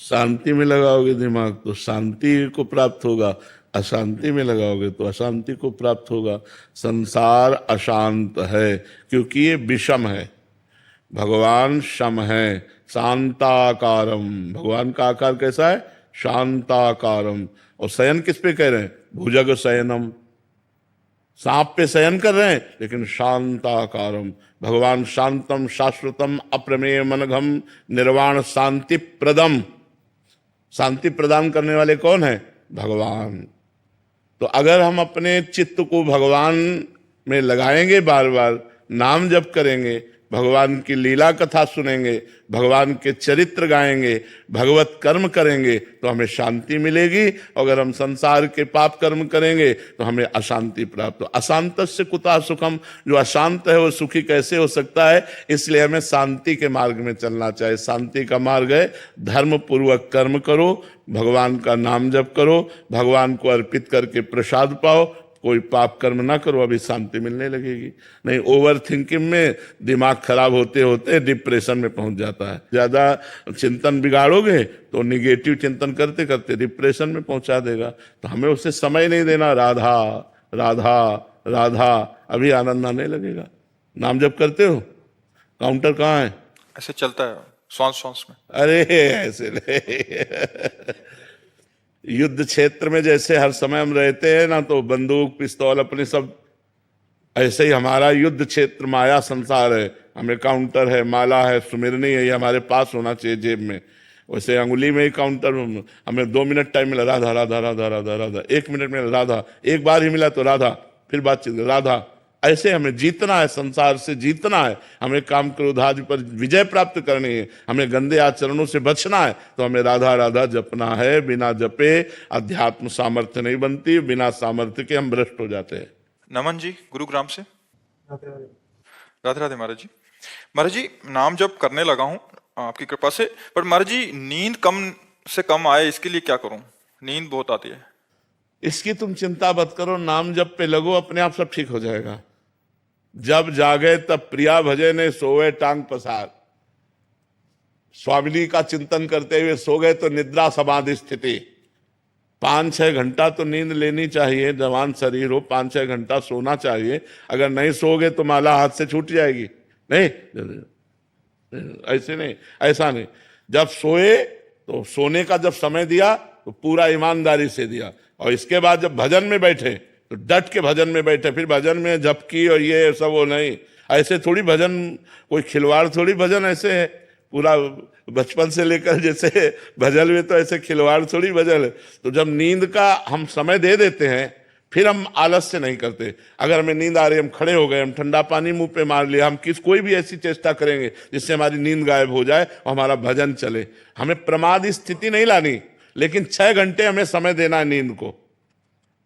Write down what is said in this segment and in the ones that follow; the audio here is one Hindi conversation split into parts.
शांति में लगाओगे दिमाग तो शांति को प्राप्त होगा, अशांति में लगाओगे तो अशांति को प्राप्त होगा। संसार अशांत है क्योंकि ये विषम है, भगवान शम है, शांताकारम। भगवान का आकार कैसा है? शांताकारम। और शयन किस पे कह रहे हैं? भुजग शयनम, सांप पे शयन कर रहे हैं, लेकिन शांताकारम। भगवान शांतम शाश्वतम अप्रमेय मनघम निर्वाण शांति प्रदम। शांति प्रदान करने वाले कौन है? भगवान। तो अगर हम अपने चित्त को भगवान में लगाएंगे, बार बार नाम जप करेंगे, भगवान की लीला कथा सुनेंगे, भगवान के चरित्र गाएंगे, भगवत कर्म करेंगे तो हमें शांति मिलेगी। अगर हम संसार के पाप कर्म करेंगे तो हमें अशांति प्राप्त हो। अशांतस्य कुतः सुखम, जो अशांत है वो सुखी कैसे हो सकता है? इसलिए हमें शांति के मार्ग में चलना चाहिए। शांति का मार्ग है धर्म पूर्वक कर्म करो, भगवान का नाम जप करो, भगवान को अर्पित करके प्रसाद पाओ, कोई पाप कर्म ना करो, अभी शांति मिलने लगेगी। नहीं, ओवर थिंकिंग में दिमाग खराब होते होते डिप्रेशन में पहुंच जाता है। ज्यादा चिंतन बिगाड़ोगे तो निगेटिव चिंतन करते करते डिप्रेशन में पहुंचा देगा। तो हमें उसे समय नहीं देना। राधा राधा राधा, अभी आनंद आने लगेगा। नाम जप करते हो? काउंटर कहाँ है? ऐसे चलता है श्वास श्वास में। अरे ऐसे नहीं। युद्ध क्षेत्र में जैसे हर समय हम रहते हैं ना, तो बंदूक पिस्तौल अपने सब, ऐसे ही हमारा युद्ध क्षेत्र माया संसार है। हमें काउंटर है, माला है, सुमिरनी है, ये हमारे पास होना चाहिए जेब में। वैसे अंगुली में ही काउंटर। हमें 2 मिनट टाइम मिला, राधा राधा राधा राधा राधा। 1 मिनट में राधा, एक बार ही मिला तो राधा, फिर बातचीत राधा। ऐसे हमें जीतना है, संसार से जीतना है। हमें काम क्रोध आदि पर विजय प्राप्त करनी है, हमें गंदे आचरणों से बचना है, तो हमें राधा राधा जपना है। बिना जपे अध्यात्म सामर्थ्य नहीं बनती, बिना सामर्थ्य के हम भ्रष्ट हो जाते हैं। नमन जी गुरुग्राम से। राधे राधे महाराज जी। महाराज जी, नाम जप करने लगा हूँ आपकी कृपा से, पर महाराज जी नींद कम से कम आए, इसके लिए क्या करूं? नींद बहुत आती है। इसकी तुम चिंता मत करो, नाम जप पे लगो, अपने आप सब ठीक हो जाएगा। जब जागे तब प्रिया भजे ने सोए टांग पसार। स्वामिनी का चिंतन करते हुए सो गए तो निद्रा समाधि स्थिति। 5-6 घंटा तो नींद लेनी चाहिए। जवान शरीर हो, 5-6 घंटा सोना चाहिए। अगर नहीं सोगे तो माला हाथ से छूट जाएगी। नहीं, ऐसे नहीं, ऐसा नहीं। जब सोए तो सोने का जब समय दिया तो पूरा ईमानदारी से दिया, और इसके बाद जब भजन में बैठे तो डट के भजन में बैठे। फिर भजन में झपकी और ये सब वो नहीं। ऐसे थोड़ी भजन, कोई खिलवाड़ थोड़ी भजन ऐसे है। पूरा बचपन से लेकर जैसे भजन में तो ऐसे खिलवाड़ थोड़ी भजन है। तो जब नींद का हम समय दे देते हैं, फिर हम आलस्य नहीं करते। अगर हमें नींद आ रही है, हम खड़े हो गए, हम ठंडा पानी मुंह पे मार लिया, हम कोई भी ऐसी चेष्टा करेंगे जिससे हमारी नींद गायब हो जाए और हमारा भजन चले। हमें प्रमाद स्थिति नहीं लानी, लेकिन 6 घंटे हमें समय देना है नींद को।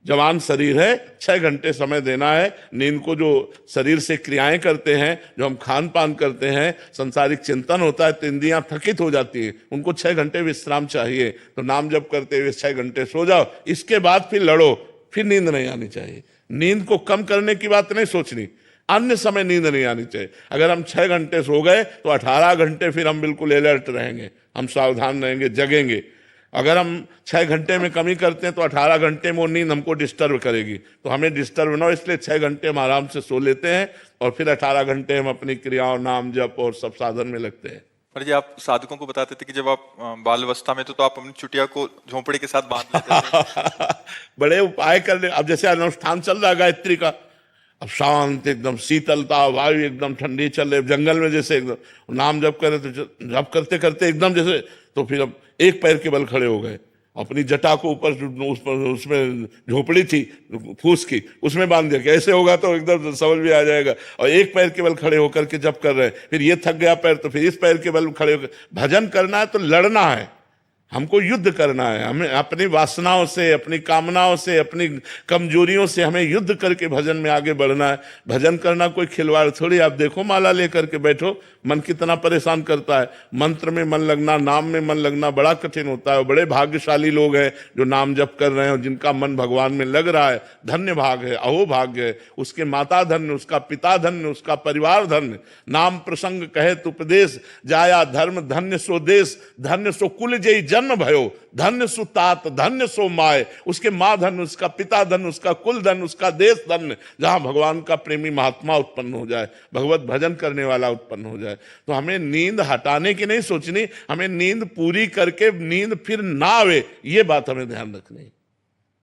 जवान शरीर है, 6 घंटे समय देना है नींद को। जो शरीर से क्रियाएं करते हैं, जो हम खान पान करते हैं, संसारिक चिंतन होता है, तो इंद्रियां थकित हो जाती हैं, उनको 6 घंटे विश्राम चाहिए। तो नाम जप करते हुए 6 घंटे सो जाओ, इसके बाद फिर लड़ो, फिर नींद नहीं आनी चाहिए। नींद को कम करने की बात नहीं सोचनी, अन्य समय नींद नहीं आनी चाहिए। अगर हम 6 घंटे सो गए तो 18 घंटे फिर हम बिल्कुल अलर्ट रहेंगे, हम सावधान रहेंगे, जगेंगे। अगर हम 6 घंटे में कमी करते हैं तो 18 घंटे में वो नींद हमको डिस्टर्ब करेगी। तो हमें डिस्टर्ब ना हो, इसलिए 6 घंटे हम आराम से सो लेते हैं, और फिर 18 घंटे हम अपनी क्रियाओं, नाम जप और सब साधन में लगते हैं। महाराज जी, आप साधकों को बताते थे कि जब आप बाल अवस्था में तो आप अपनी चुटिया को झोंपड़ी के साथ बांध लेते थे। बड़े उपाय करने। अब जैसे अनुष्ठान चल रहा है गायत्री का, अब शांत एकदम शीतलता, वायु एकदम ठंडी चल रही, जंगल में जैसे एकदम नाम जप करे तो जप करते करते एकदम जैसे, तो फिर अब एक पैर के बल खड़े हो गए, अपनी जटा को ऊपर उसमें झोपड़ी थी फूस की, उसमें बांध दिया कि ऐसे होगा तो एकदम समझ में आ जाएगा। और एक पैर के बल खड़े होकर के जप कर रहे हैं, फिर ये थक गया पैर तो फिर इस पैर के बल खड़े होकर। भजन करना है तो लड़ना है, हमको युद्ध करना है। हमें अपनी वासनाओं से, अपनी कामनाओं से, अपनी कमजोरियों से हमें युद्ध करके भजन में आगे बढ़ना है। भजन करना कोई खिलवाड़ थोड़ी। आप देखो, माला लेकर के बैठो, मन कितना परेशान करता है। मंत्र में मन लगना, नाम में मन लगना बड़ा कठिन होता है। बड़े भाग्यशाली लोग हैं जो नाम जप कर रहे हैं, जिनका मन भगवान में लग रहा है। धन्य भाग है, अहो भाग्य है। उसके माता धन्य, उसका पिता धन्य, उसका परिवार धन्य। नाम प्रसंग कहे उपदेश, जाया धर्म धन्य सो देश, धन्य सो कुल जय जन्म भयो, धन्य सुतात धन्य सो माय, उसके माँ धन, उसका पिता धन, उसका कुल धन, उसका देश धन, जहां भगवान का प्रेमी महात्मा उत्पन्न हो जाए, भगवत भजन करने वाला उत्पन्न हो जाए। तो हमें नींद हटाने की नहीं सोचनी, हमें नींद पूरी करके नींद फिर ना आवे, ये बात हमें ध्यान रखनी।